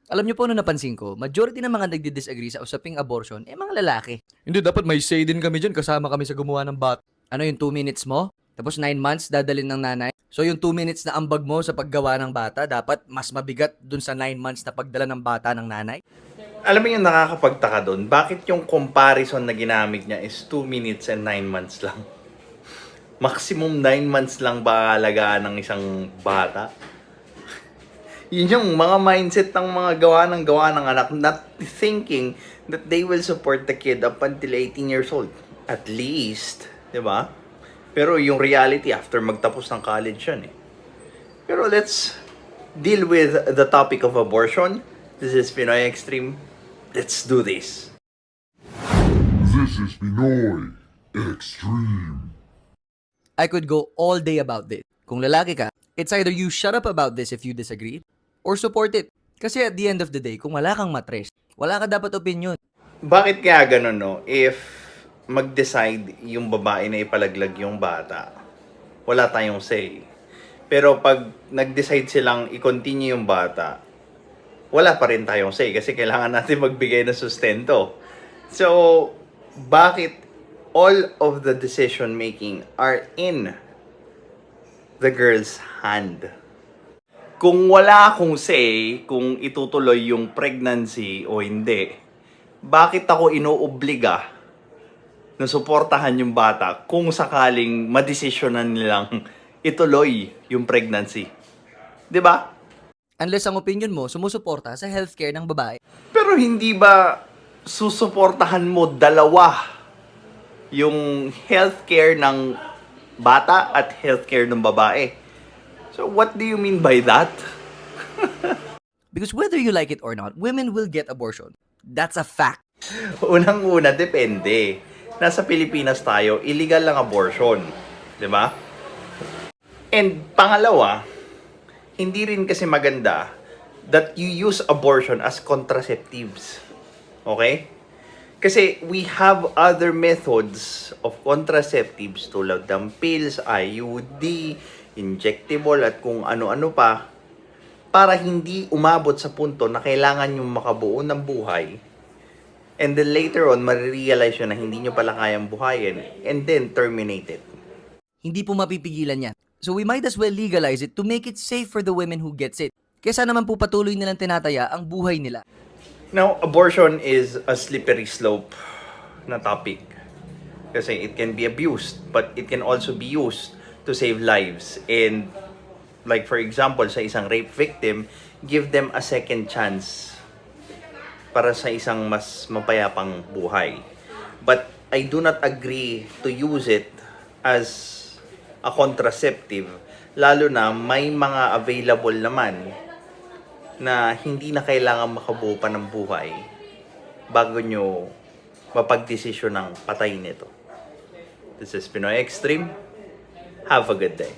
Alam niyo po ano napansin ko, majority ng mga nagdi-disagree sa usaping abortion, mga lalaki. Hindi, dapat may say din kami dyan. Kasama kami sa gumawa ng bat. Ano yung 2 minutes mo? Tapos 9 months dadalin ng nanay? So yung 2 minutes na ambag mo sa paggawa ng bata, dapat mas mabigat dun sa 9 months na pagdala ng bata ng nanay? Alam mo yung nakakapagtaka doon, bakit yung comparison na ginamit niya is 2 minutes and 9 months lang? Maximum 9 months lang ba alagaan ng isang bata? Yun yung mga mindset ng mga gawa ng anak, not thinking that they will support the kid up until 18 years old. At least, di ba? Pero yung reality, after magtapos ng college yan eh. Pero let's deal with the topic of abortion. This is Pinoy Extreme. Let's do this. This is Pinoy Extreme. I could go all day about this. Kung lalaki ka, it's either you shut up about this if you disagree, or support it. Kasi at the end of the day, kung wala kang matres, wala ka dapat opinion. Bakit kaya ganun, no? If mag-decide yung babae na ipalaglag yung bata, wala tayong say. Pero pag nag-decide silang i-continue yung bata, wala pa rin tayong say kasi kailangan natin magbigay ng sustento. So, bakit all of the decision making are in the girl's hand? Kung wala akong say kung itutuloy yung pregnancy o hindi, bakit ako inuobliga na suportahan yung bata kung sakaling madesisyonan nilang ituloy yung pregnancy? 'Di ba? Unless ang opinion mo sumusuporta sa healthcare ng babae. Pero hindi ba susuportahan mo dalawa yung healthcare ng bata at healthcare ng babae? So what do you mean by that? Because whether you like it or not, women will get abortion. That's a fact. Unang-una, depende. Nasa Pilipinas tayo, illegal lang abortion. 'Di ba? And pangalawa, hindi rin kasi maganda that you use abortion as contraceptives. Okay? Kasi we have other methods of contraceptives tulad ng pills, IUD, injectable at kung ano-ano pa para hindi umabot sa punto na kailangan yung makabuo ng buhay. And then later on, marirealize nyo na hindi nyo pala kayang buhayin and then terminate it. Hindi po mapipigilan yan. So we might as well legalize it to make it safe for the women who gets it. Kesa naman po patuloy nilang tinataya ang buhay nila. Now, abortion is a slippery slope na topic. Kasi it can be abused, but it can also be used to save lives. And like for example, sa isang rape victim, give them a second chance para sa isang mas mapayapang buhay. But I do not agree to use it as a contraceptive, lalo na may mga available naman na hindi na kailangan makabuo pa ng buhay bago nyo mapagdesisyon ng patay nito. This is Pinoy Extreme. Have a good day.